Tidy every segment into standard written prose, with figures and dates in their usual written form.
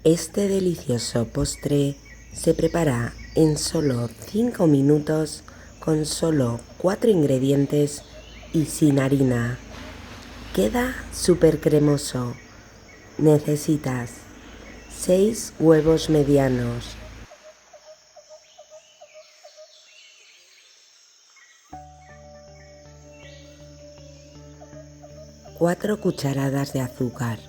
Este delicioso postre se prepara en solo 5 minutos con solo 4 ingredientes y sin harina. Queda súper cremoso. Necesitas 6 huevos medianos, 4 cucharadas de azúcar,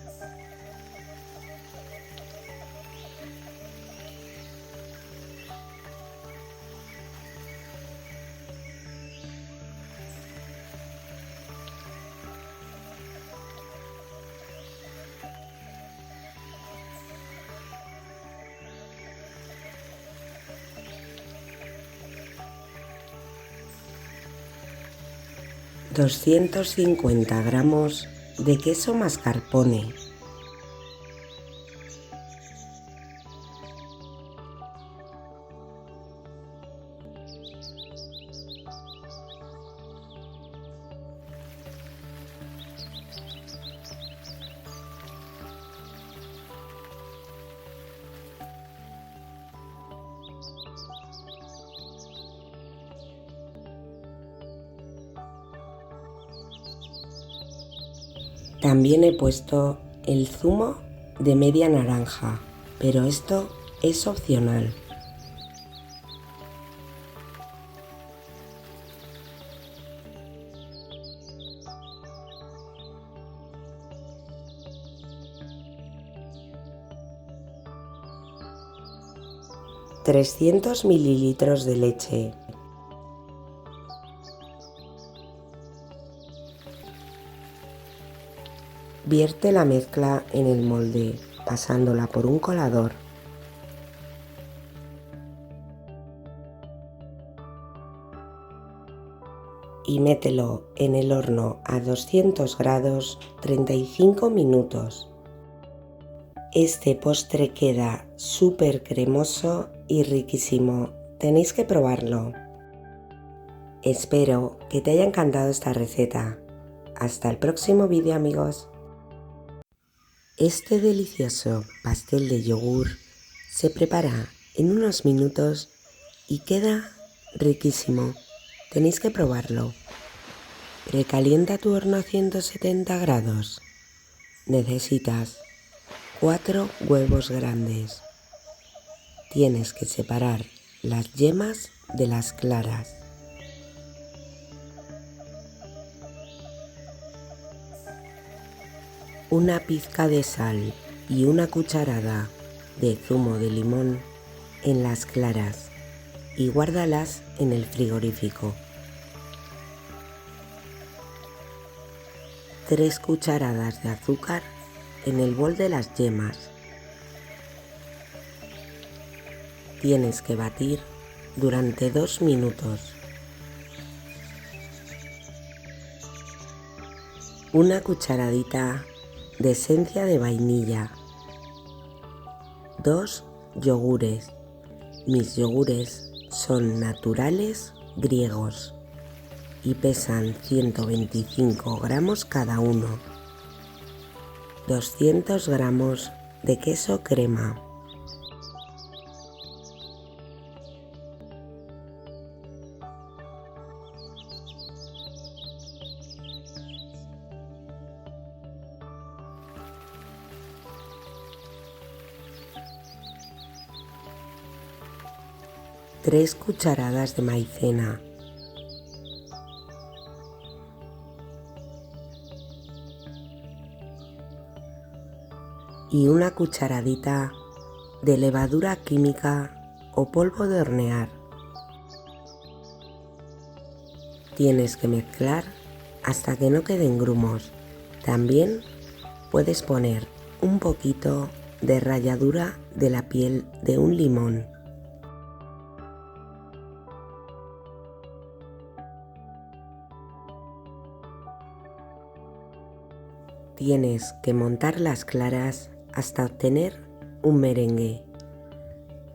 250 gramos de queso mascarpone, 'También he puesto el zumo de media naranja, pero esto es opcional. $300 mililitros de leche, vierte la mezcla en el molde pasándola por un colador. Y mételo en el horno a 200 grados 35 minutos. Este postre queda súper cremoso y riquísimo. Tenéis que probarlo. Espero que te haya encantado esta receta. Hasta el próximo vídeo, amigos. Este delicioso pastel de yogur se prepara en unos minutos y queda riquísimo. Tenéis que probarlo. Recalienta tu horno a 170 grados. Necesitas 4 huevos grandes. Tienes que separar las yemas de las claras. Una pizca de sal y una cucharada de zumo de limón en las claras y guárdalas en el frigorífico. 3 cucharadas de azúcar en el bol de las yemas. Tienes que batir durante 2 minutos. Una cucharadita de esencia de vainilla. 2 yogures. Mis yogures son naturales griegos y pesan 125 gramos cada uno. 200 gramos de queso crema. Tres cucharadas de maicena, y una cucharadita de levadura química o polvo de hornear. Tienes que mezclar hasta que no queden grumos. También puedes poner un poquito de ralladura de la piel de un limón. Tienes que montar las claras hasta obtener un merengue.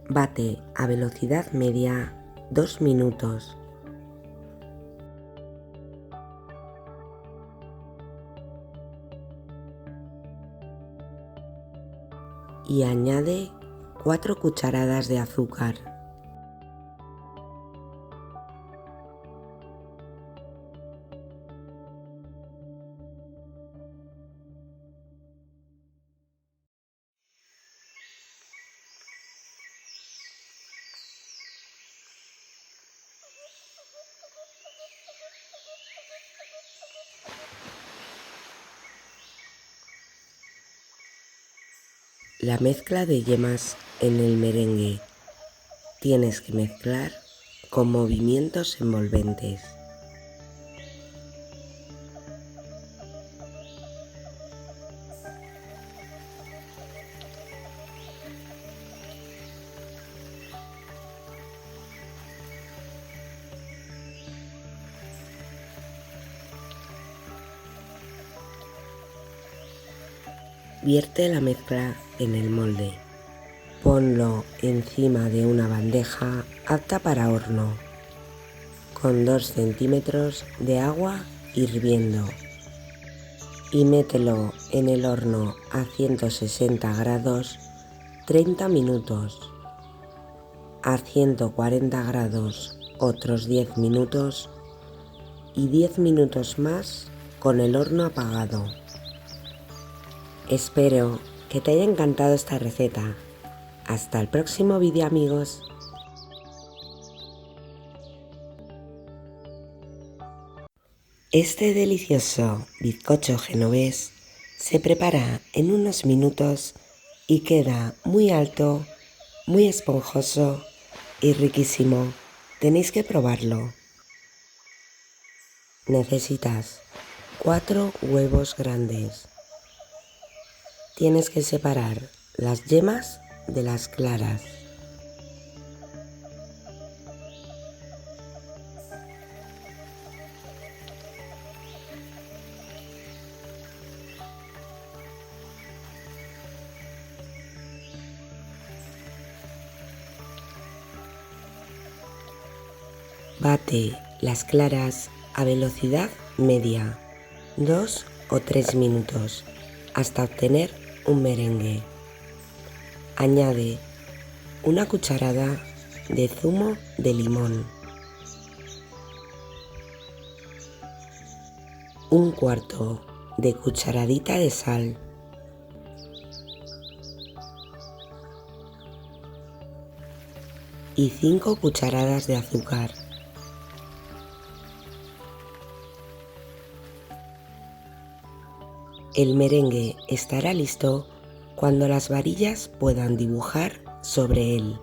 Bate a velocidad media 2 minutos. y añade 4 cucharadas de azúcar. La mezcla de yemas en el merengue tienes que mezclar con movimientos envolventes. Vierte la mezcla en el molde. Ponlo encima de una bandeja apta para horno, con 2 centímetros de agua hirviendo, y mételo en el horno a 160 grados 30 minutos, a 140 grados otros 10 minutos y 10 minutos más con el horno apagado. Espero que te haya encantado esta receta. Hasta el próximo vídeo, amigos. Este delicioso bizcocho genovés se prepara en unos minutos y queda muy alto, muy esponjoso y riquísimo. Tenéis que probarlo. Necesitas 4 huevos grandes. Tienes que separar las yemas de las claras. Bate las claras a velocidad media, 2 o 3 minutos, hasta obtener un merengue. Añade una cucharada de zumo de limón, un cuarto de cucharadita de sal, y 5 cucharadas de azúcar. El merengue estará listo cuando las varillas puedan dibujar sobre él.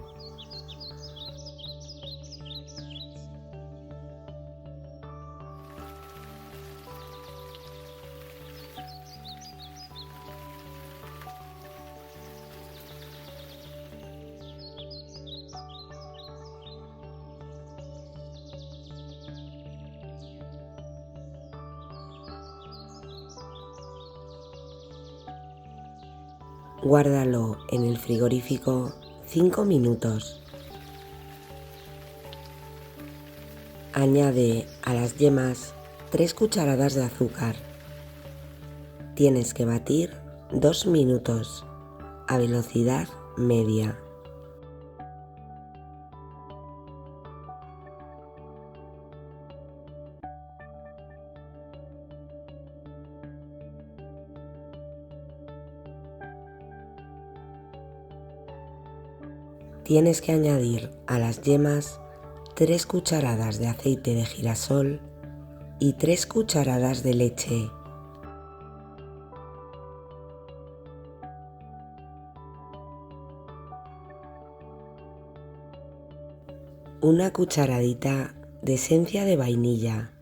Guárdalo en el frigorífico 5 minutos. Añade a las yemas 3 cucharadas de azúcar. Tienes que batir 2 minutos a velocidad media. Tienes que añadir a las yemas 3 cucharadas de aceite de girasol y 3 cucharadas de leche. Una cucharadita de esencia de vainilla.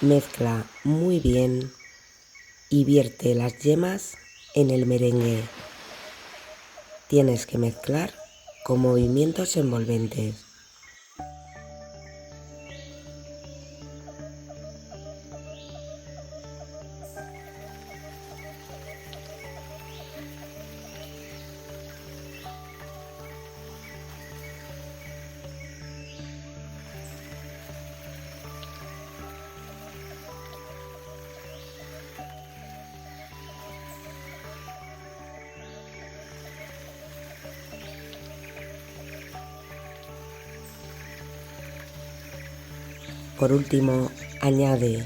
Mezcla muy bien y vierte las yemas en el merengue. Tienes que mezclar con movimientos envolventes. Por último, añade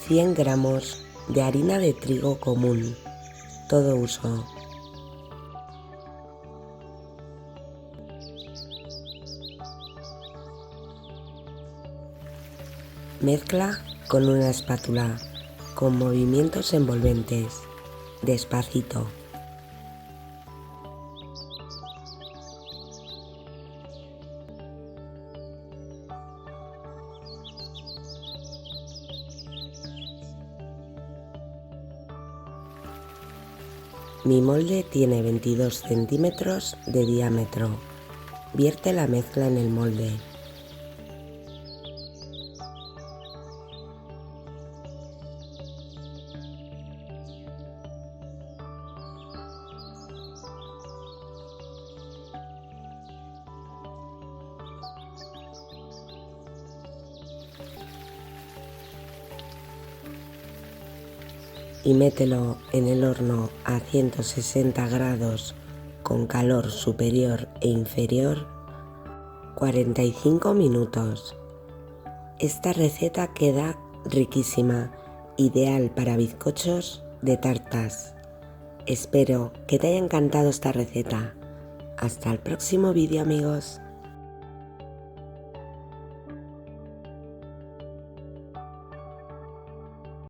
100 gramos de harina de trigo común, todo uso. Mezcla con una espátula, con movimientos envolventes, despacito. Mi molde tiene 22 centímetros de diámetro. Vierte la mezcla en el molde. Y mételo en el horno a 160 grados con calor superior e inferior 45 minutos. Esta receta queda riquísima, ideal para bizcochos de tartas. Espero que te haya encantado esta receta. Hasta el próximo vídeo, amigos.